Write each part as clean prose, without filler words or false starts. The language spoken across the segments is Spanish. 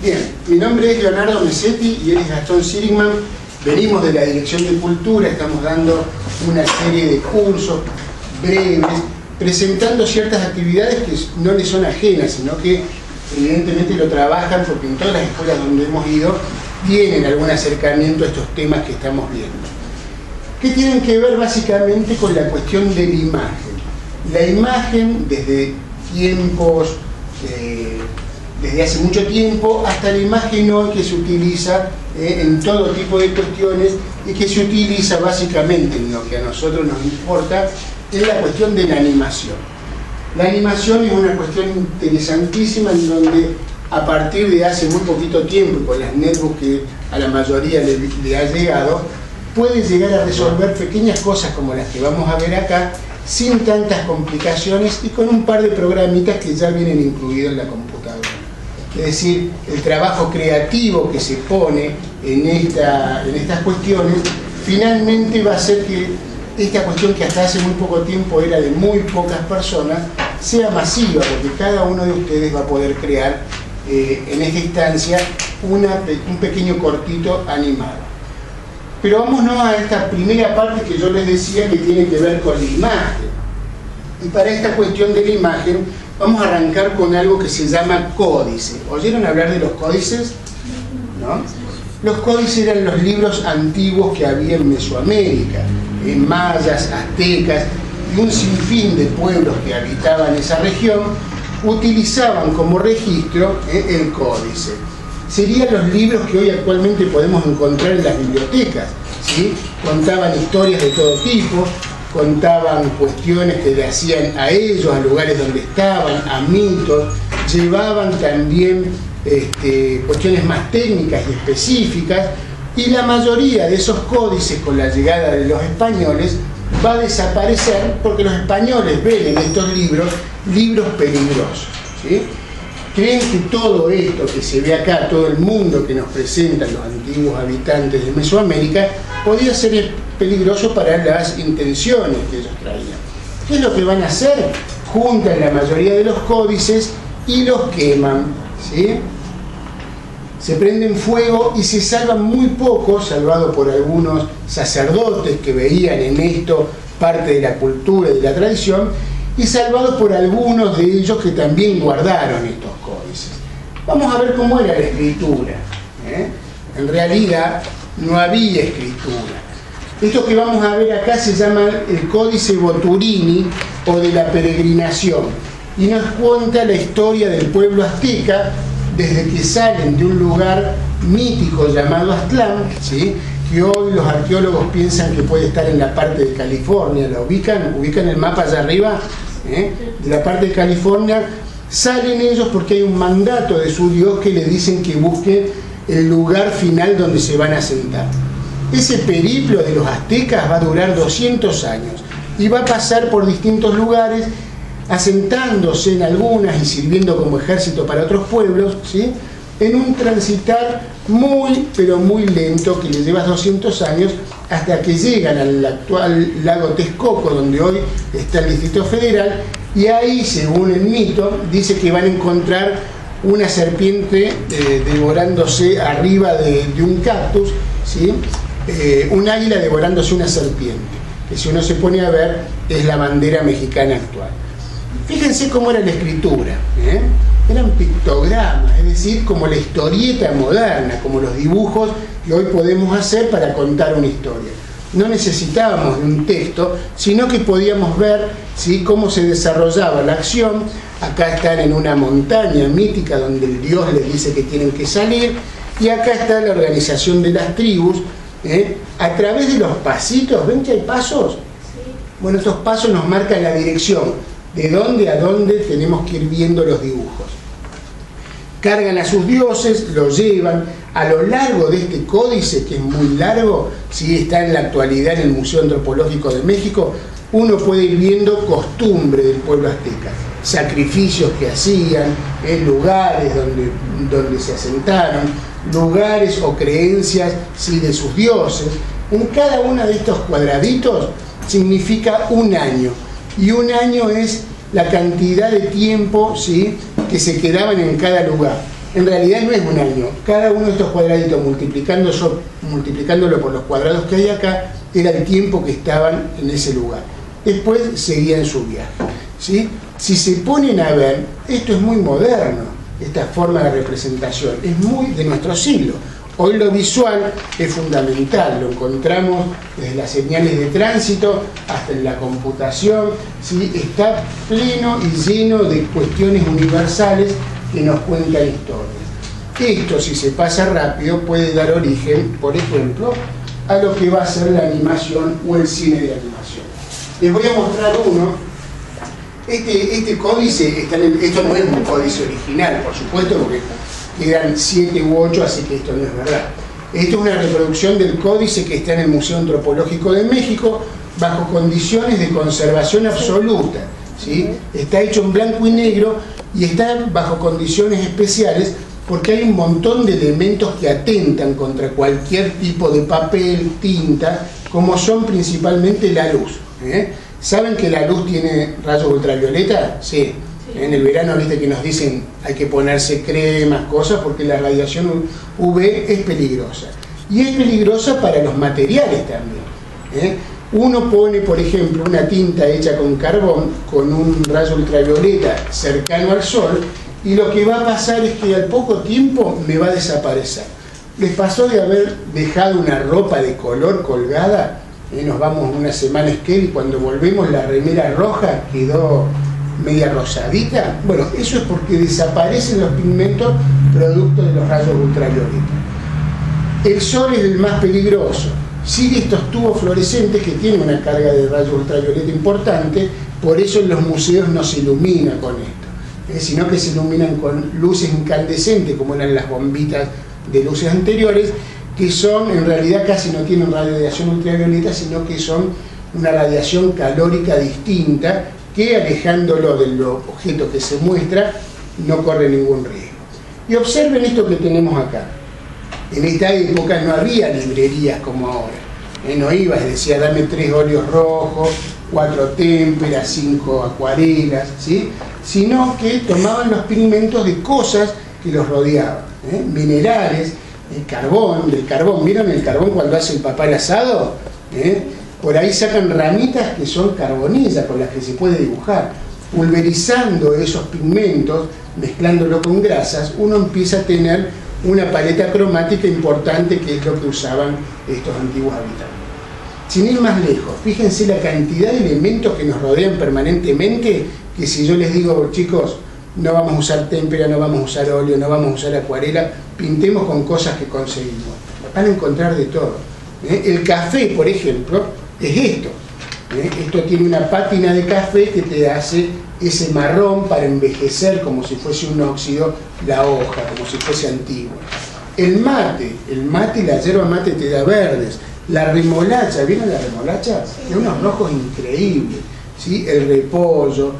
Bien, mi nombre es Leonardo Mesetti y él es Gastón Sirigman. Venimos de la Dirección de Cultura, estamos dando una serie de cursos breves, presentando ciertas actividades que no les son ajenas, sino que evidentemente lo trabajan porque en todas las escuelas donde hemos ido tienen algún acercamiento a estos temas que estamos viendo. Que tienen que ver básicamente con la cuestión de la imagen. La imagen desde tiempos, desde hace mucho tiempo, hasta la imagen hoy que se utiliza en todo tipo de cuestiones y que se utiliza básicamente en lo que a nosotros nos importa, es la cuestión de la animación. La animación es una cuestión interesantísima en donde a partir de hace muy poquito tiempo y con las netbooks que a la mayoría le ha llegado, puede llegar a resolver pequeñas cosas como las que vamos a ver acá sin tantas complicaciones y con un par de programitas que ya vienen incluidos en la computadora. Es decir, el trabajo creativo que se pone en estas cuestiones finalmente va a hacer que esta cuestión que hasta hace muy poco tiempo era de muy pocas personas sea masiva, porque cada uno de ustedes va a poder crear en esta instancia un pequeño cortito animado. Pero vámonos a esta primera parte que yo les decía que tiene que ver con la imagen. Y para esta cuestión de la imagen vamos a arrancar con algo que se llama códice. ¿Oyeron hablar de los códices? ¿No? Los códices eran los libros antiguos que había en Mesoamérica, en mayas, aztecas y un sinfín de pueblos que habitaban esa región utilizaban como registro el códice. Serían los libros que hoy actualmente podemos encontrar en las bibliotecas, ¿sí? Contaban historias de todo tipo, contaban cuestiones que le hacían a ellos, a lugares donde estaban, a mitos, llevaban también cuestiones más técnicas y específicas, y la mayoría de esos códices con la llegada de los españoles va a desaparecer porque los españoles ven en estos libros peligrosos, ¿sí? Creen que todo esto que se ve acá, todo el mundo que nos presentan los antiguos habitantes de Mesoamérica, podía ser peligroso para las intenciones que ellos traían. ¿Qué es lo que van a hacer? Juntan la mayoría de los códices y los queman, ¿sí? Se prenden fuego y se salvan muy pocos, salvados por algunos sacerdotes que veían en esto parte de la cultura y de la tradición, y salvados por algunos de ellos que también guardaron estos códices. Vamos a ver cómo era la escritura. En realidad no había escritura. Esto que vamos a ver acá se llama el Códice Boturini o de la peregrinación y nos cuenta la historia del pueblo azteca desde que salen de un lugar mítico llamado Aztlán, ¿sí? Que hoy los arqueólogos piensan que puede estar en la parte de California. ¿La ubican? ¿Ubican el mapa allá arriba? De la parte de California salen ellos porque hay un mandato de su Dios que le dicen que busquen el lugar final donde se van a asentar. Ese periplo de los aztecas va a durar 200 años y va a pasar por distintos lugares, asentándose en algunas y sirviendo como ejército para otros pueblos, ¿sí? En un transitar muy, pero muy lento que le lleva 200 años hasta que llegan al actual lago Texcoco, donde hoy está el Distrito Federal, y ahí, según el mito, dice que van a encontrar una serpiente devorándose arriba de un cactus, ¿sí? Un águila devorándose una serpiente, que si uno se pone a ver es la bandera mexicana actual. Fíjense cómo era la escritura, eran pictogramas, es decir, como la historieta moderna, como los dibujos que hoy podemos hacer para contar una historia. No necesitábamos de un texto, sino que podíamos ver, ¿sí?, cómo se desarrollaba la acción. Acá están en una montaña mítica donde el dios les dice que tienen que salir, y acá está la organización de las tribus, a través de los pasitos. ¿Ven que hay pasos? Bueno, estos pasos nos marcan la dirección, de dónde a dónde tenemos que ir viendo los dibujos. Cargan a sus dioses, los llevan. A lo largo de este códice, que es muy largo, ¿sí?, está en la actualidad en el Museo Antropológico de México, uno puede ir viendo costumbre del pueblo azteca, sacrificios que hacían, lugares donde se asentaron, lugares o creencias, ¿sí?, de sus dioses. En cada uno de estos cuadraditos significa un año, y un año es la cantidad de tiempo, ¿sí?, que se quedaban en cada lugar. En realidad no es un año. Cada uno de estos cuadraditos, multiplicándolo por los cuadrados que hay acá, era el tiempo que estaban en ese lugar. Después seguían su viaje, ¿sí? Si se ponen a ver, esto es muy moderno, esta forma de representación, es muy de nuestro siglo. Hoy lo visual es fundamental, lo encontramos desde las señales de tránsito hasta en la computación, ¿sí? Está pleno y lleno de cuestiones universales que nos cuentan historias. Esto, si se pasa rápido, puede dar origen, por ejemplo, a lo que va a ser la animación o el cine de animación. Les voy a mostrar uno. Este códice, esto no es un códice original, por supuesto, porque quedan 7 u 8, así que esto no es verdad. Esto es una reproducción del códice que está en el Museo Antropológico de México, bajo condiciones de conservación absoluta, ¿sí? Está hecho en blanco y negro y está bajo condiciones especiales porque hay un montón de elementos que atentan contra cualquier tipo de papel, tinta, como son principalmente la luz. ¿Saben que la luz tiene rayos ultravioleta? Sí. En el verano, viste que nos dicen hay que ponerse cremas, cosas, porque la radiación UV es peligrosa. Y es peligrosa para los materiales también. Uno pone, por ejemplo, una tinta hecha con carbón, con un rayo ultravioleta cercano al sol, y lo que va a pasar es que al poco tiempo me va a desaparecer. ¿Les pasó de haber dejado una ropa de color colgada? Nos vamos una semana a esquí y cuando volvemos la remera roja quedó media rosadita. Bueno, eso es porque desaparecen los pigmentos producto de los rayos ultravioleta. El sol es el más peligroso. Sigue estos tubos fluorescentes que tienen una carga de rayos ultravioleta importante, por eso en los museos no se ilumina con esto, sino que se iluminan con luces incandescentes, como eran las bombitas de luces anteriores, que son, en realidad casi no tienen radiación ultravioleta, sino que son una radiación calórica distinta, que alejándolo del objeto que se muestra, no corre ningún riesgo. Y observen esto que tenemos acá. En esta época no había librerías como ahora. No ibas, decía, dame 3 óleos rojos, 4 témperas, 5 acuarelas, ¿sí? Sino que tomaban los pigmentos de cosas que los rodeaban, minerales, el carbón, del carbón. ¿Vieron el carbón cuando hace el papá al asado? Por ahí sacan ramitas que son carbonillas con las que se puede dibujar. Pulverizando esos pigmentos, mezclándolo con grasas, uno empieza a tener una paleta cromática importante, que es lo que usaban estos antiguos habitantes. Sin ir más lejos, fíjense la cantidad de elementos que nos rodean permanentemente, que si yo les digo, chicos, no vamos a usar témpera, no vamos a usar óleo, no vamos a usar acuarela, pintemos con cosas que conseguimos. Van a encontrar de todo. El café, por ejemplo, es esto. Esto tiene una pátina de café que te hace ese marrón para envejecer como si fuese un óxido la hoja, como si fuese antiguo. El mate y la yerba mate te da verdes. La remolacha, ¿vieron la remolacha? Tiene unos rojos increíbles, ¿sí? El repollo,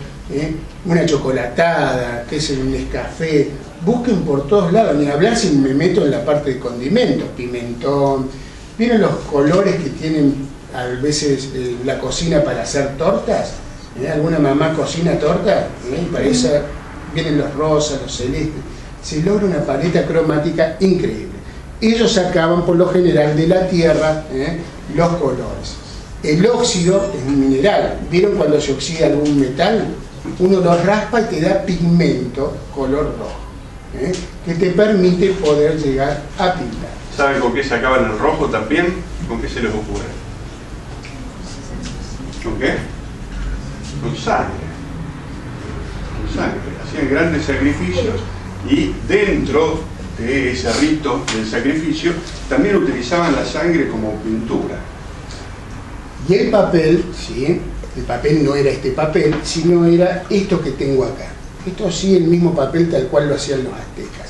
una chocolatada, que es el Nescafé. Busquen por todos lados, ni hablar si me meto en la parte de condimentos, pimentón. ¿Vieron los colores que tienen a veces la cocina para hacer tortas? ¿Alguna mamá cocina torta? Para eso vienen los rosas, los celestes. Se logra una paleta cromática increíble. Ellos sacaban por lo general de la tierra los colores. El óxido es un mineral. ¿Vieron cuando se oxida algún metal? Uno lo raspa y te da pigmento color rojo, que te permite poder llegar a pintar. ¿Saben con qué sacaban el rojo también? ¿Con qué se les ocurre? ¿Con qué? Con sangre. Con sangre. Hacían grandes sacrificios y dentro de ese rito del sacrificio también utilizaban la sangre como pintura. Y el papel, ¿sí? El papel no era este papel, sino era esto que tengo acá. Esto sí, el mismo papel tal cual lo hacían los aztecas.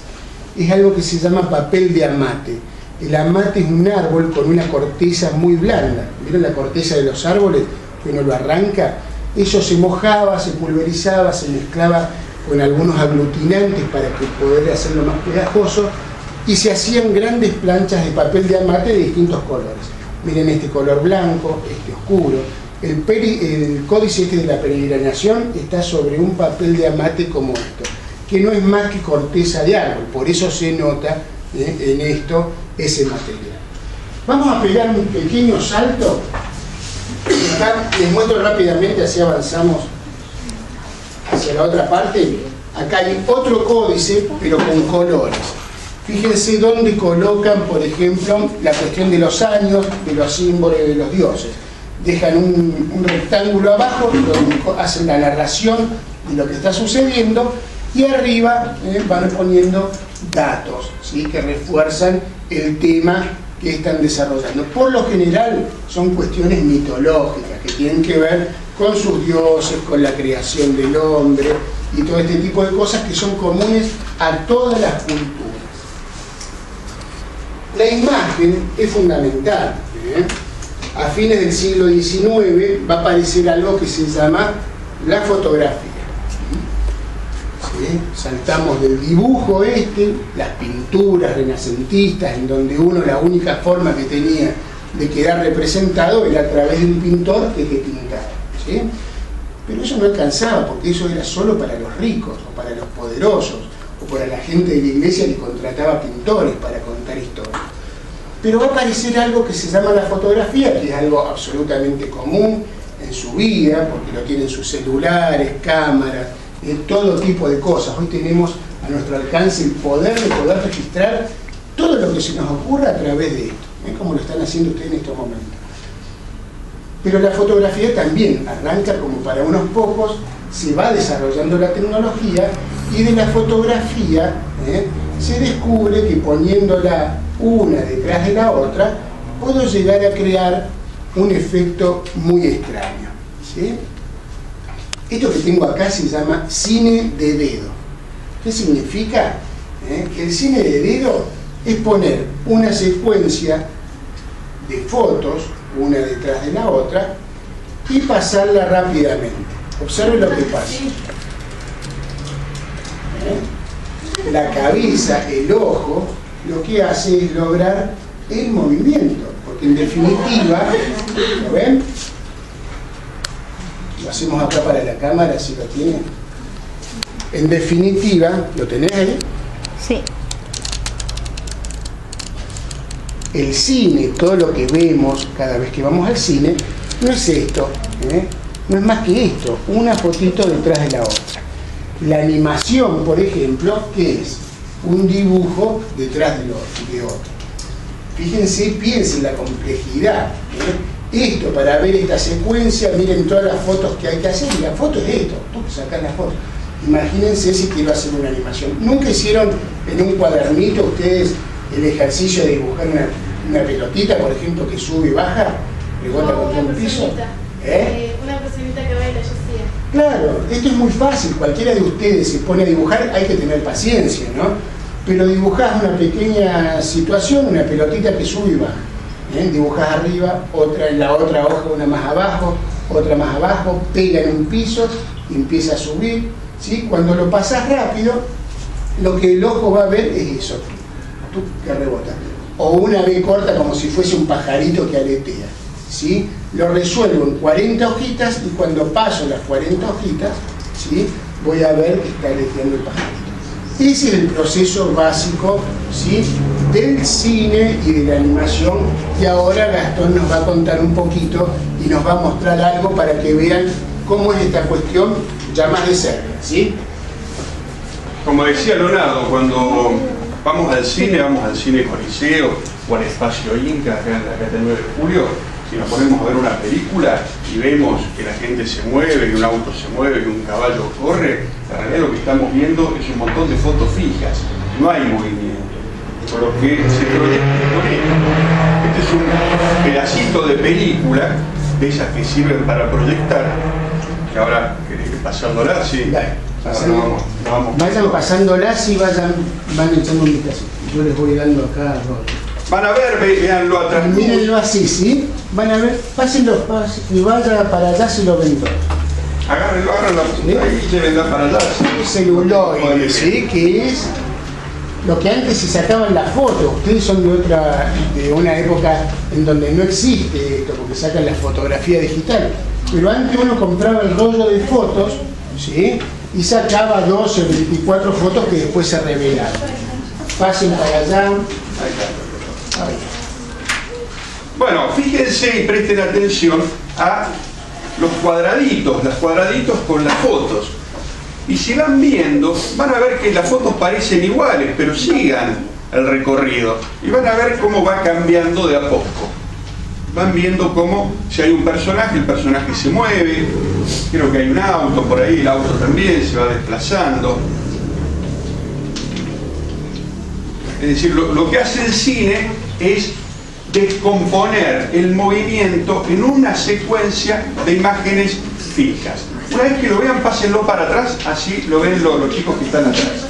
Es algo que se llama papel de amate. El amate es un árbol con una corteza muy blanda. ¿Vieron la corteza de los árboles? Que uno lo arranca. Eso se mojaba, se pulverizaba, se mezclaba con algunos aglutinantes para que poder hacerlo más pegajoso, y se hacían grandes planchas de papel de amate de distintos colores. Miren este color blanco, este oscuro. El códice este de la peregrinación está sobre un papel de amate como esto. que no es más que corteza de árbol, por eso se nota en esto ese material. Vamos a pegar un pequeño salto. Acá les muestro rápidamente, así avanzamos hacia la otra parte. Acá hay otro códice, pero con colores. Fíjense dónde colocan, por ejemplo, la cuestión de los años, de los símbolos de los dioses. Dejan un rectángulo abajo donde hacen la narración de lo que está sucediendo, y arriba van poniendo datos, ¿sí?, que refuerzan el tema que están desarrollando. Por lo general son cuestiones mitológicas que tienen que ver con sus dioses, con la creación del hombre y todo este tipo de cosas que son comunes a todas las culturas. La imagen es fundamental. A fines del siglo XIX va a aparecer algo que se llama la fotografía. ¿Sí? Saltamos del dibujo las pinturas renacentistas, en donde uno la única forma que tenía de quedar representado era a través de un pintor que pintaba. ¿Sí? Pero eso no alcanzaba, porque eso era solo para los ricos, o para los poderosos, o para la gente de la iglesia que contrataba pintores para contar historias. Pero va a aparecer algo que se llama la fotografía, que es algo absolutamente común en su vida, porque lo tienen sus celulares, cámaras, todo tipo de cosas. Hoy tenemos a nuestro alcance el poder de poder registrar todo lo que se nos ocurra a través de esto, como lo están haciendo ustedes en estos momentos. Pero la fotografía también arranca como para unos pocos, se va desarrollando la tecnología, y de la fotografía se descubre que poniéndola una detrás de la otra, puedo llegar a crear un efecto muy extraño. ¿Sí? Esto que tengo acá se llama cine de dedo. ¿Qué significa? Que el cine de dedo es poner una secuencia de fotos, una detrás de la otra, y pasarla rápidamente. Observen lo que pasa. La cabeza, el ojo, lo que hace es lograr el movimiento, porque en definitiva, ¿lo ven? Lo hacemos acá para la cámara, si lo tienen. En definitiva, ¿lo tenés ahí? Sí. El cine, todo lo que vemos cada vez que vamos al cine, no es esto, no es más que esto, una fotito detrás de la otra. La animación, por ejemplo, ¿qué es? Un dibujo detrás de otro. Fíjense, piensen la complejidad. Esto, para ver esta secuencia, miren todas las fotos que hay que hacer, y la foto es esto, tú sacas la foto. Imagínense si quiero hacer una animación. ¿Nunca hicieron en un cuadernito ustedes el ejercicio de dibujar una pelotita, por ejemplo, que sube y baja, rebota contra un piso? Una personita que baila, yo hacía. Claro, esto es muy fácil, cualquiera de ustedes se pone a dibujar, hay que tener paciencia, ¿no? Pero dibujás una pequeña situación, una pelotita que sube y baja. Dibujás arriba, otra en la otra hoja, una más abajo, otra más abajo, pega en un piso y empieza a subir. ¿Sí? Cuando lo pasas rápido, lo que el ojo va a ver es eso, que rebota. O una B corta como si fuese un pajarito que aletea. ¿Sí? Lo resuelvo en 40 hojitas, y cuando paso las 40 hojitas, ¿sí?, voy a ver que está aleteando el pajarito. Ese es el proceso básico, ¿sí?, del cine y de la animación, y ahora Gastón nos va a contar un poquito y nos va a mostrar algo para que vean cómo es esta cuestión ya más de cerca, ¿sí? Como decía Leonardo, cuando vamos al cine Coliseo o al Espacio Inca, acá en la Calle 9 de Julio, si nos ponemos a ver una película y vemos que la gente se mueve, que un auto se mueve, que un caballo corre, en realidad lo que estamos viendo es un montón de fotos fijas, no hay movimiento, por lo que se proyecta con esto. Este es un pedacito de película, de esas que sirven para proyectar, que ahora querés pasándola, sí. Vayan pasándolas y van echando un vistazo. Yo les voy dando acá. Van a ver, véanlo atrás. Mírenlo así, ¿sí? Van a ver, pásenlo, y vaya para allá si lo ven todo. Agárrenlo, ¿sí? Ahí deben dar para allá. Celuloide, ¿sí? Que es lo que antes se sacaban las fotos. Ustedes son de una época en donde no existe esto, porque sacan la fotografía digital. Pero antes uno compraba el rollo de fotos, ¿sí?, y sacaba 12 o 24 fotos que después se revelaban. Pasen para allá. Ahí. Bueno, fíjense y presten atención a los cuadraditos, con las fotos. Y si van viendo, van a ver que las fotos parecen iguales, pero sigan el recorrido. Y van a ver cómo va cambiando de a poco. Van viendo cómo, si hay un personaje, el personaje se mueve. Creo que hay un auto por ahí, el auto también se va desplazando. Es decir, lo que hace el cine es descomponer el movimiento en una secuencia de imágenes fijas. Una vez que lo vean, pásenlo para atrás, así lo ven los chicos que están atrás.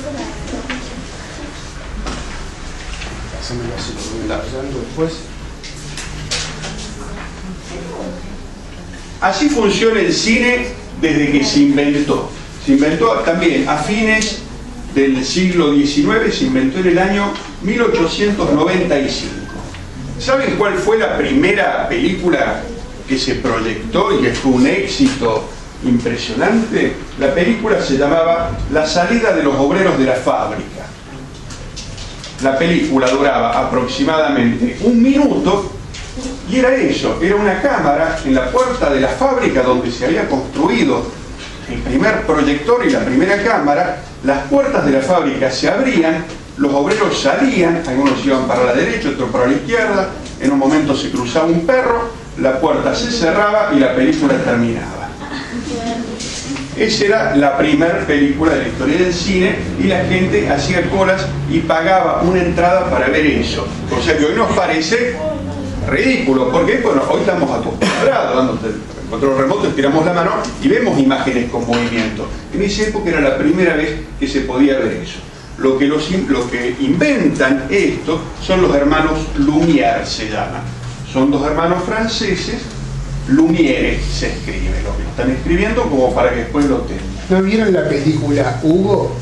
Así funciona el cine desde que se inventó. Se inventó también a fines del siglo XIX, se inventó en el año 1895. ¿Saben cuál fue la primera película que se proyectó y que fue un éxito impresionante? La película se llamaba La salida de los obreros de la fábrica. La película duraba aproximadamente 1 minuto y era eso, era una cámara en la puerta de la fábrica donde se había construido el primer proyector y la primera cámara. Las puertas de la fábrica se abrían, los obreros salían, algunos iban para la derecha, otros para la izquierda, en un momento se cruzaba un perro, la puerta se cerraba y la película terminaba. Esa era la primera película de la historia del cine y la gente hacía colas y pagaba una entrada para ver eso. O sea que hoy nos parece ridículo, porque bueno, hoy estamos acostumbrados, dándote el control remoto, estiramos la mano y vemos imágenes con movimiento. En esa época era la primera vez que se podía ver eso. Lo que inventan esto son los hermanos Lumière, se llaman. Son 2 hermanos franceses, Lumière se escribe, lo que están escribiendo como para que después lo tengan. ¿No vieron la película Hugo?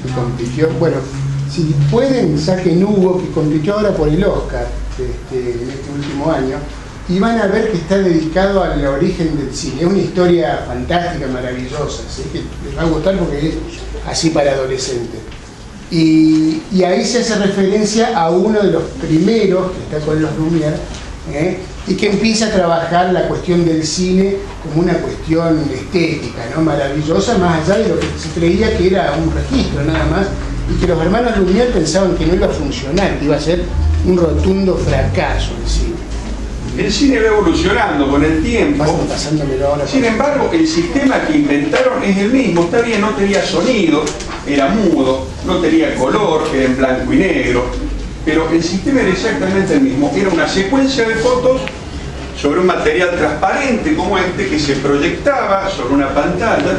Que compitió, bueno, si pueden, saquen Hugo, que compitió ahora por el Oscar en este último año, y van a ver que está dedicado al origen del cine. Es una historia fantástica, maravillosa, ¿sí? Que les va a gustar porque es así para adolescentes. Y ahí se hace referencia a uno de los primeros que está con los Lumière, y que empieza a trabajar la cuestión del cine como una cuestión estética, ¿no? Maravillosa, más allá de lo que se creía que era un registro nada más, y que los hermanos Lumière pensaban que no iba a funcionar, que iba a ser un rotundo fracaso el cine. El cine va evolucionando con el tiempo. Sin embargo, el sistema que inventaron es el mismo. Está bien, no tenía sonido, era mudo, no tenía color, era en blanco y negro, pero el sistema era exactamente el mismo. Era una secuencia de fotos sobre un material transparente como este que se proyectaba sobre una pantalla,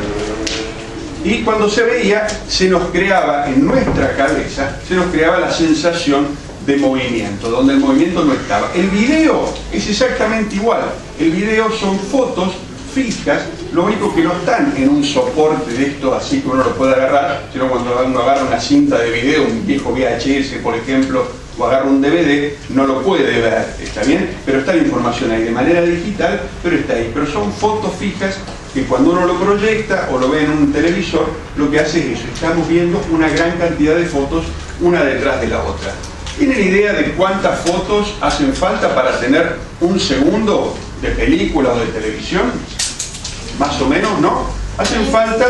y cuando se veía se nos creaba en nuestra cabeza, se nos creaba la sensación de movimiento, donde el movimiento no estaba. El video es exactamente igual. El video son fotos fijas, lo único que no están en un soporte de esto así que uno lo puede agarrar, sino cuando uno agarra una cinta de video, un viejo VHS por ejemplo, o agarra un DVD, no lo puede ver, ¿está bien? Pero está la información ahí de manera digital, pero está ahí. Pero son fotos fijas que cuando uno lo proyecta o lo ve en un televisor, lo que hace es eso, estamos viendo una gran cantidad de fotos una detrás de la otra. ¿Tienen idea de cuántas fotos hacen falta para tener 1 segundo de película o de televisión? Más o menos, ¿no? Hacen falta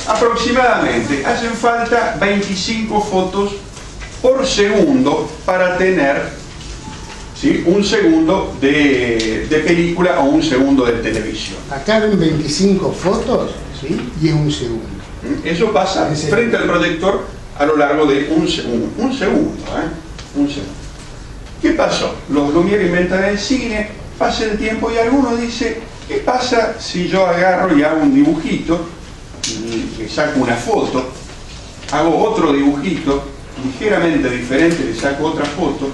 aproximadamente, hacen falta 25 fotos por segundo para tener, ¿sí?, 1 segundo de película o 1 segundo de televisión. Acá ven 25 fotos, ¿sí?, y es 1 segundo. Eso pasa frente al proyector a lo largo de 1 segundo. 1 segundo, ¿eh? 1 segundo. ¿Qué pasó? Los Lumière inventan el cine, pasa el tiempo y alguno dice, ¿qué pasa si yo agarro y hago un dibujito, y le saco una foto, hago otro dibujito, ligeramente diferente, le saco otra foto,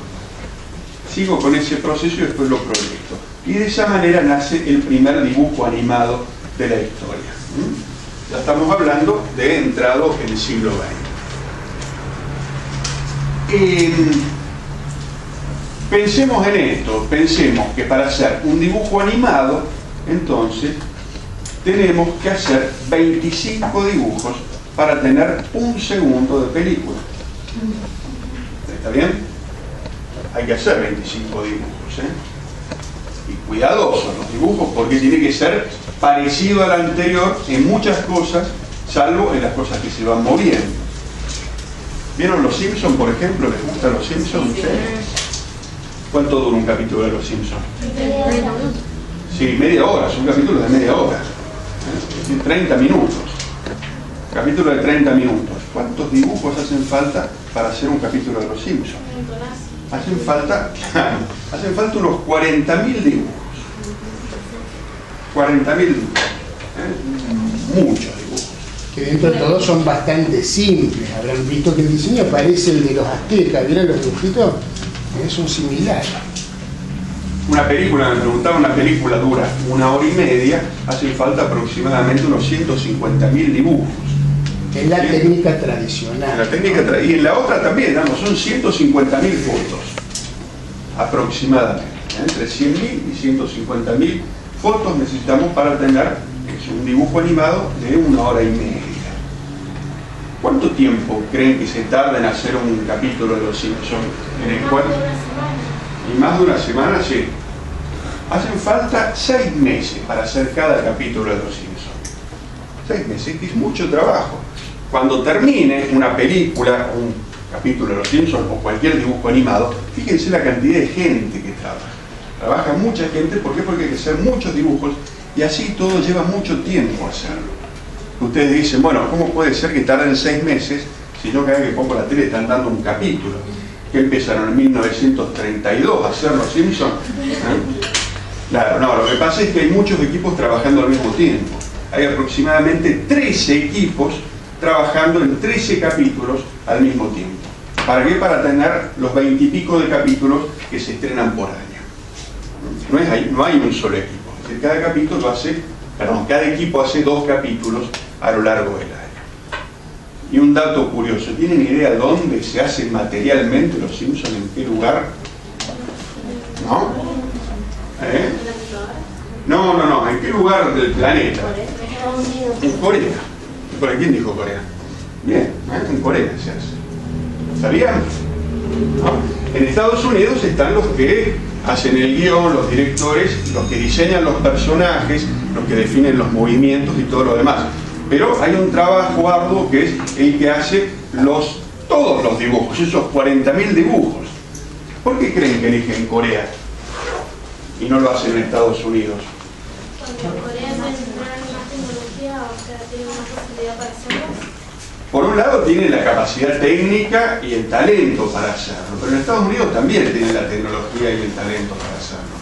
sigo con ese proceso y después lo proyecto? Y de esa manera nace el primer dibujo animado de la historia. Ya estamos hablando de entrado en el siglo XX. Pensemos en esto, pensemos que para hacer un dibujo animado, entonces, tenemos que hacer 25 dibujos para tener 1 segundo de película. ¿Está bien? Hay que hacer 25 dibujos, ¿eh? Y cuidadosos los dibujos, porque tiene que ser parecido al anterior en muchas cosas, salvo en las cosas que se van moviendo. ¿Vieron Los Simpsons, por ejemplo? ¿Les gustan Los Simpsons? ¿Sí? ¿Cuánto dura un capítulo de Los Simpsons? Sí, media hora, son capítulos de media hora. 30 minutos. Capítulo de 30 minutos. ¿Cuántos dibujos hacen falta para hacer un capítulo de Los Simpsons? Hacen falta unos 40.000 dibujos. 40.000 dibujos. Muchos dibujos. Que dentro de todo son bastante simples. Habrán visto que el diseño parece el de los aztecas. ¿Vieron los dibujitos? Son similares. Una película, me preguntaba, una película dura 1 hora y media, hacen falta aproximadamente unos 150.000 dibujos. Es la técnica tradicional. La técnica y en la otra también, son 150.000 fotos aproximadamente. Entre 100.000 y 150.000 fotos necesitamos para tener un dibujo animado de 1 hora y media. ¿Cuánto tiempo creen que se tarda en hacer un capítulo de Los Simpsons? En el cual, y más de una semana, sí. Hacen falta 6 meses para hacer cada capítulo de Los Simpsons. 6 meses, que es mucho trabajo. Cuando termine una película, un capítulo de Los Simpsons o cualquier dibujo animado, fíjense la cantidad de gente que trabaja. Trabaja mucha gente, ¿por qué? Porque hay que hacer muchos dibujos y así todo lleva mucho tiempo hacerlo. Ustedes dicen, bueno, ¿cómo puede ser que tarden 6 meses si yo cada vez que pongo la tele están dando un capítulo? Que empezaron en 1932 a hacer Los Simpsons. Claro, no, lo que pasa es que hay muchos equipos trabajando al mismo tiempo. Hay aproximadamente 13 equipos trabajando en 13 capítulos al mismo tiempo. ¿Para qué? Para tener los 20 y pico de capítulos que se estrenan por año. No hay un solo equipo. Es decir, cada equipo hace 2 capítulos a lo largo del año. Y un dato curioso, ¿tienen idea dónde se hacen materialmente Los Simpsons? ¿En qué lugar? ¿No? No, ¿en qué lugar del planeta? En Corea. ¿Por quién dijo Corea? Bien, en Corea se hace. ¿Sabían? ¿No? En Estados Unidos están los que hacen el guión, los directores, los que diseñan los personajes, los que definen los movimientos y todo lo demás. Pero hay un trabajo arduo que es el que hace todos los dibujos, esos 40.000 dibujos. ¿Por qué creen que eligen Corea y no lo hacen en Estados Unidos? Porque en Corea tienen más tecnología, o sea, tienen más facilidad para hacerlo. Por un lado tienen la capacidad técnica y el talento para hacerlo, pero en Estados Unidos también tienen la tecnología y el talento para hacerlo.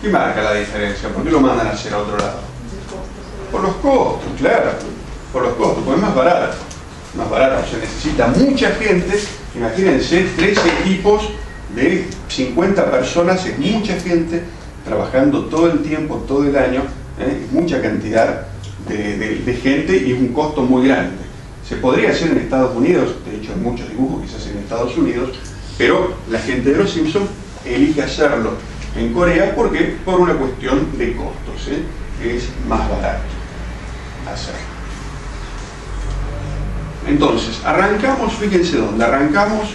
¿Qué marca la diferencia? ¿Por qué lo mandan a hacer a otro lado? Por los costos, claro, por los costos, porque es más barato. Más barato, se necesita mucha gente. Imagínense, 13 equipos de 50 personas, es mucha gente trabajando todo el tiempo, todo el año, mucha cantidad de gente y un costo muy grande. Se podría hacer en Estados Unidos, de hecho hay muchos dibujos que se hacen en Estados Unidos, pero la gente de Los Simpsons elige hacerlo en Corea porque por una cuestión de costos, es más barato hacerlo. Entonces, arrancamos, fíjense dónde, arrancamos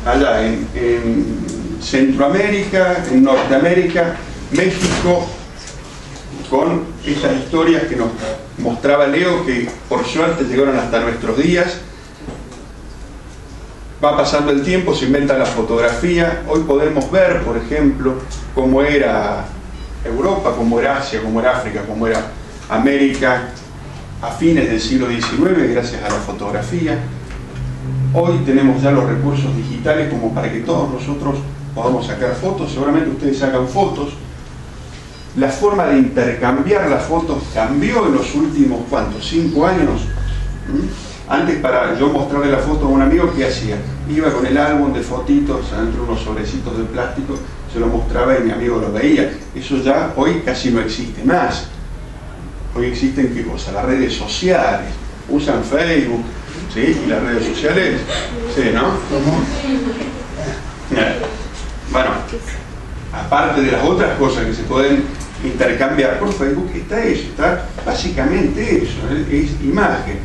allá en Centroamérica, en Norteamérica, México, con estas historias que nos mostraba Leo, que por suerte llegaron hasta nuestros días. Va pasando el tiempo, se inventa la fotografía. Hoy podemos ver, por ejemplo, cómo era Europa, cómo era Asia, cómo era África, cómo era América a fines del siglo XIX, gracias a la fotografía. Hoy tenemos ya los recursos digitales como para que todos nosotros podamos sacar fotos. Seguramente ustedes sacan fotos. La forma de intercambiar las fotos cambió en los últimos, ¿cuántos? 5 años. Antes, para yo mostrarle la foto a un amigo, ¿qué hacía? Iba con el álbum de fotitos, adentro unos sobrecitos de plástico, se lo mostraba y mi amigo lo veía. Eso ya hoy casi no existe más. Hoy existen, ¿qué cosa? Las redes sociales. Usan Facebook, ¿sí? Y las redes sociales, ¿sí, no? Bueno, aparte de las otras cosas que se pueden intercambiar por Facebook, está eso, está básicamente eso, es imagen.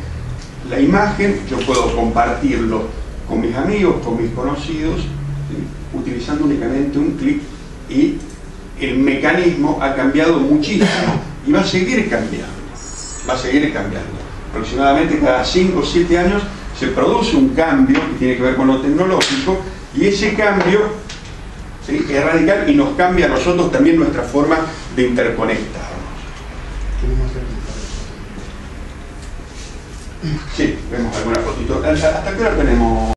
La imagen yo puedo compartirlo con mis amigos, con mis conocidos, ¿sí? Utilizando únicamente un clic, y el mecanismo ha cambiado muchísimo y va a seguir cambiando, va a seguir cambiando. Aproximadamente cada 5 o 7 años se produce un cambio que tiene que ver con lo tecnológico, y ese cambio, ¿sí?, es radical y nos cambia a nosotros también nuestra forma de interconectarnos. Sí, vemos alguna fotito. ¿Hasta qué hora tenemos?